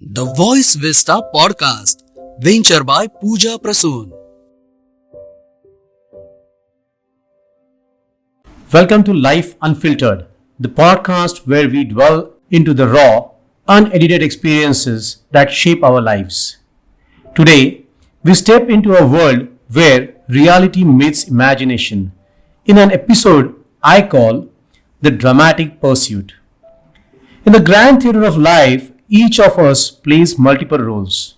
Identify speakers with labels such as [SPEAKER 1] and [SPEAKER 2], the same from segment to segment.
[SPEAKER 1] The Voice Vista Podcast, venture by Pooja Prasoon.
[SPEAKER 2] Welcome to Life Unfiltered, the podcast where we dwell into the raw, unedited experiences that shape our lives. Today, we step into a world where reality meets imagination in an episode I call The Dramatic Pursuit. In the grand theater of life, each of us plays multiple roles,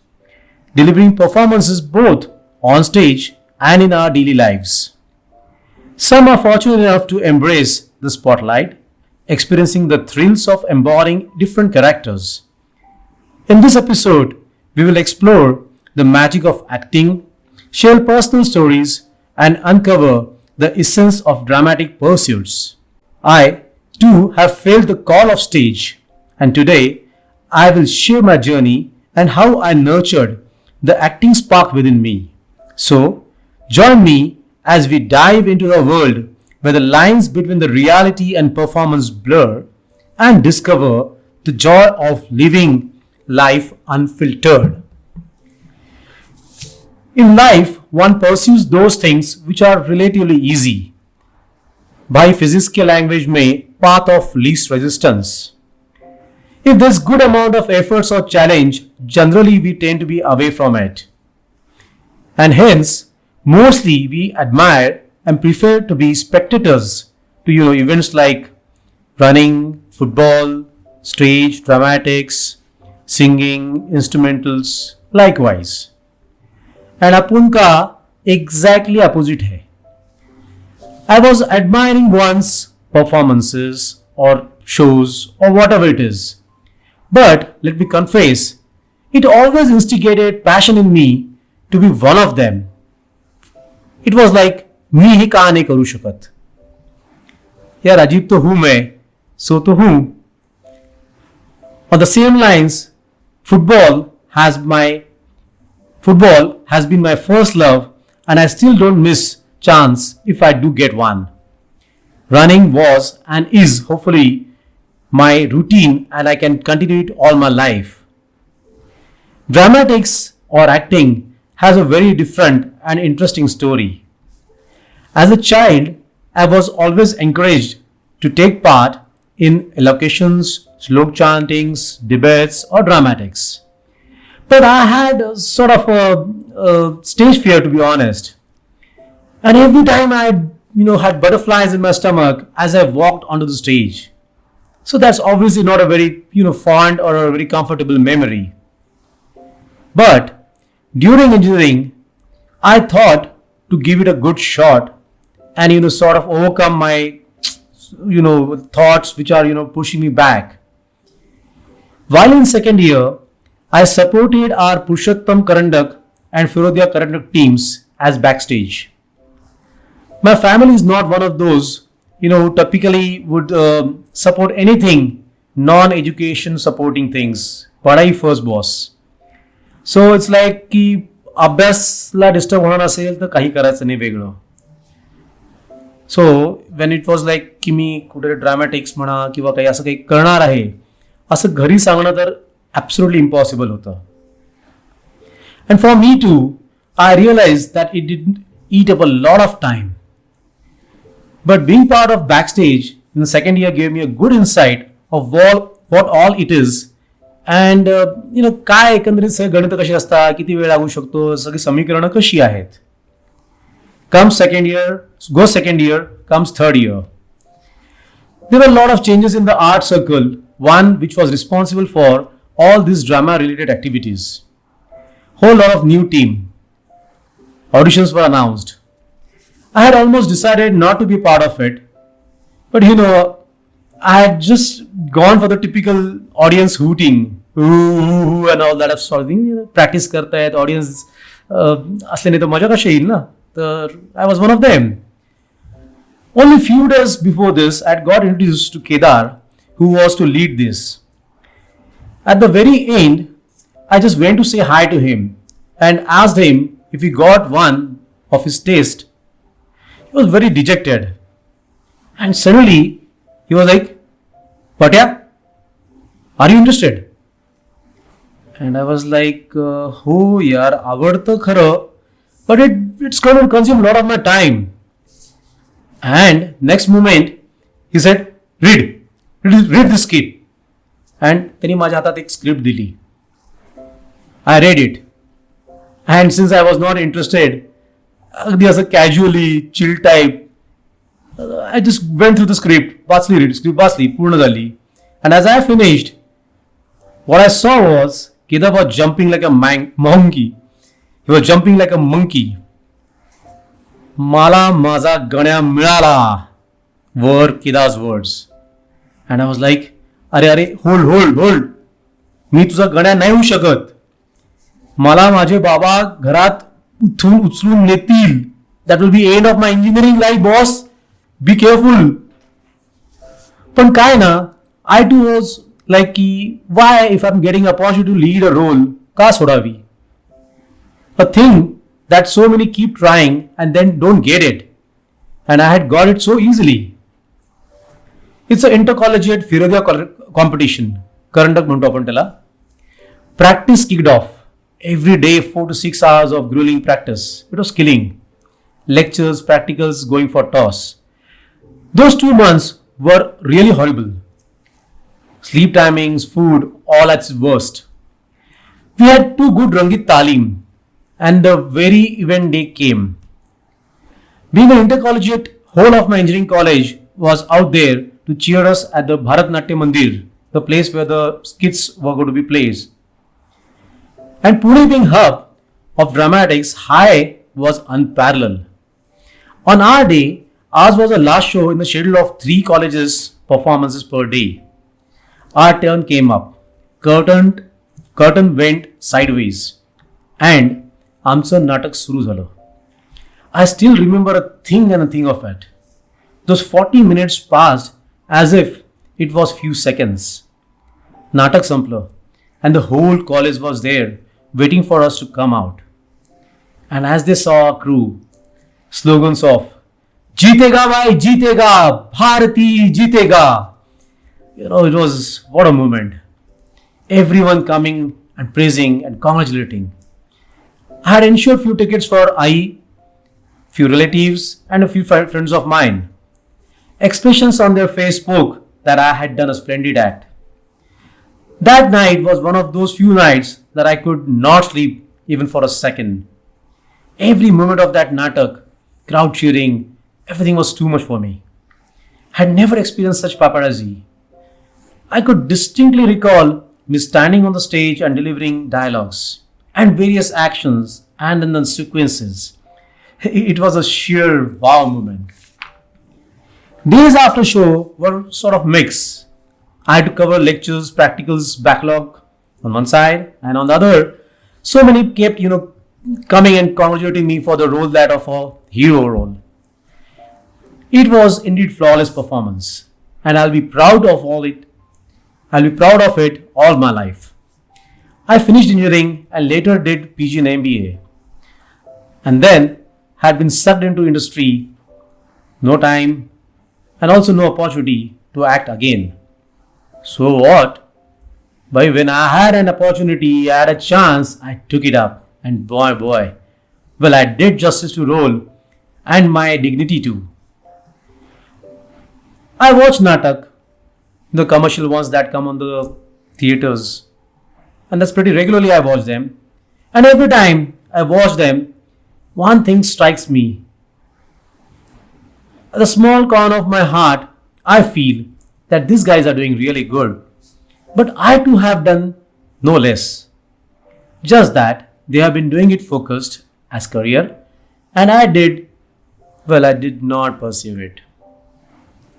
[SPEAKER 2] delivering performances both on stage and in our daily lives. Some are fortunate enough to embrace the spotlight, experiencing the thrills of embodying different characters. In this episode, we will explore the magic of acting, share personal stories, and uncover the essence of dramatic pursuits. I, too, have felt the call of stage, and today I will share my journey and how I nurtured the acting spark within me. So, join me as we dive into a world where the lines between the reality and performance blur and discover the joy of living life unfiltered. In life, one pursues those things which are relatively easy. By physics के language में path of least resistance. If there's good amount of efforts or challenge, generally we tend to be away from it. And hence, mostly we admire and prefer to be spectators to events like running, football, stage, dramatics, singing, instrumentals, likewise. And अपन का exactly opposite है. I was admiring one's performances or shows or whatever it is. But let me confess, it always instigated passion in me to be one of them. It was like मी ही कहा नहीं करू शकत. यार अजीब तो हूं मैं, सो तो हूं. On the same lines, football has been my first love, and I still don't miss chance if I do get one. Running was and is hopefully my routine, and I can continue it all my life. Dramatics or acting has a very different and interesting story. As a child, I was always encouraged to take part in allocations, slok chantings, debates, or dramatics. But I had a sort of a stage fear, to be honest. And every time I had butterflies in my stomach as I walked onto the stage. So that's obviously not a very fond or a very comfortable memory. But during engineering, I thought to give it a good shot and sort of overcome my thoughts which are pushing me back. While in second year, I supported our Purushottam Karandak and Firodia Karandak teams as backstage. My family is not one of those who typically would support anything non-education supporting things. पढ़ाई first boss. So it's like की अभ्यासला disturb होणार असेल तर काही करायचं नाही वेगळं. So when it was like की मी कुठे ड्रामॅटिक्स म्हणा किंवा काही असं काही करणार आहे असं घरी सांगणं तर absolutely impossible होतं. And for me too, I realized that it didn't eat up a lot of time. But being part of backstage in the second year gave me a good insight of what all it is. And काय एकंदरीत सगळे गणित कशी असतात, किती वेळ लागू शकतो, सगळी समीकरणं कशी आहेत. Comes second year, comes third year. There were a lot of changes in the art circle, one which was responsible for all these drama related activities. Whole lot of new team. Auditions were announced. I had almost decided not to be part of it, but I had just gone for the typical audience hooting, ooh, and all that sort of thing. Practice करता है, audience असले नहीं तो मजा कशी येईल ना? तर I was one of them. Only few days before this, I had got introduced to Kedar, who was to lead this. At the very end, I just went to say hi to him and asked him if he got one of his taste. He was very dejected. And suddenly, he was like, Patya, are you interested? And I was like, हो यार आवडतं खरं, but it's going to consume a lot of my time. And next moment he said, read this skit. And त्यांनी माझ्या हातात एक script दिली. I read it. And since I was not interested, अगदी असं casually, chill type, I just went through the script, वाचली, पूर्ण झाली. And as I finished, what I saw was Kedar was jumping like a monkey. He was jumping like a monkey. मला माझा गण्या मिळाला were Kedar's words. And I was like, अरे hold. मी तुझा गण्या नाही होऊ शकत. मला माझे बाबा घरात उचलून नेतील. That will be end of my engineering life, boss. Be careful. पण काय ना, I too was like, why if I'm getting a opportunity to lead a role, का सोडावी? A thing that so many keep trying and then don't get it. And I had got it so easily. It's an intercollegiate Firodia competition. Karandak म्हणतो आपण त्याला. Practice kicked off. Every day 4 to 6 hours of grueling practice. It was killing. Lectures, practicals, going for toss. Those 2 months were really horrible. Sleep timings, food, all at its worst. We had 2 good Rangit Talim and the very event day came. Being an intercollegiate, whole of my engineering college was out there to cheer us at the Bharatnatyam Mandir, the place where the skits were going to be played. And Pune being hub of dramatics, high was unparalleled. On our day, ours was the last show in the schedule of 3 colleges' performances per day. Our turn came up. Curtain went sideways. And आमचं नाटक सुरू झालं. I still remember a thing of it. Those 40 minutes passed as if it was few seconds. नाटक संपलं. And the whole college was there waiting for us to come out. And as they saw our crew, slogans of जीतेगा भाई जीतेगा, भारती जीतेगा. It was what a moment. Everyone coming and praising and congratulating. I had ensured few tickets for few relatives and a few friends of mine. Expressions on their face spoke that I had done a splendid act. That night was one of those few nights that I could not sleep even for a second. Every moment of that natak, crowd cheering, everything was too much for me. I had never experienced such paparazzi. I could distinctly recall me standing on the stage and delivering dialogues and various actions and then the sequences. It was a sheer wow moment. Days after show were sort of mixed. I had to cover lectures, practicals, backlog on one side, and on the other, so many kept, coming and congratulating me for the role that of a hero role. It was indeed flawless performance, and I'll be proud of it all my life. I finished engineering and later did PG and MBA, and then had been sucked into industry, no time, and also no opportunity to act again. So what? But when I had an opportunity, I had a chance, I took it up, and boy, well, I did justice to role and my dignity too. I watch natak, the commercial ones that come on the theaters, and that's pretty regularly I watch them. And every time I watch them, one thing strikes me. At the small corner of my heart, I feel that these guys are doing really good. But I too have done no less. Just that they have been doing it focused as career, and I did not pursue it.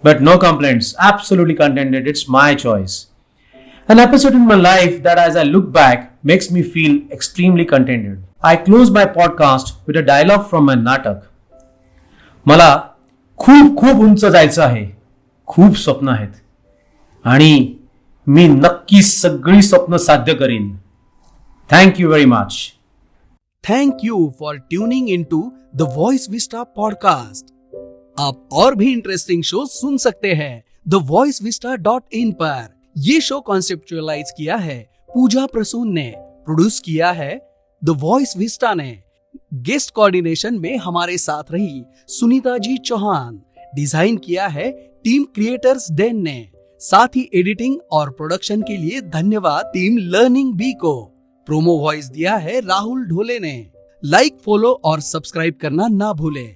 [SPEAKER 2] But no complaints, absolutely contented, it's my choice. An episode in my life that as I look back makes me feel extremely contented. I close my podcast with a dialogue from my natak. मला खूप उंच जायचं आहे. खूप स्वप्न आहेत. आणि मी नक्की सगळी स्वप्न साध्य करीन. Thank you very much.
[SPEAKER 1] Thank you for tuning into the Voice Vista podcast. आप और भी इंटरेस्टिंग शो सुन सकते हैं thevoicevista.in पर. ये शो कॉन्सेप्चुअलाइज किया है पूजा प्रसून ने प्रोड्यूस किया है द वॉइस विस्टा ने। गेस्ट कोऑर्डिनेशन में हमारे साथ रही सुनीता जी चौहान। डिजाइन किया है टीम क्रिएटर्स डेन ने। साथ ही एडिटिंग और प्रोडक्शन के लिए धन्यवाद टीम लर्निंग बी को। प्रोमो वॉइस दिया है राहुल ढोले ने। लाइक, फॉलो और सब्सक्राइब करना ना भूलें।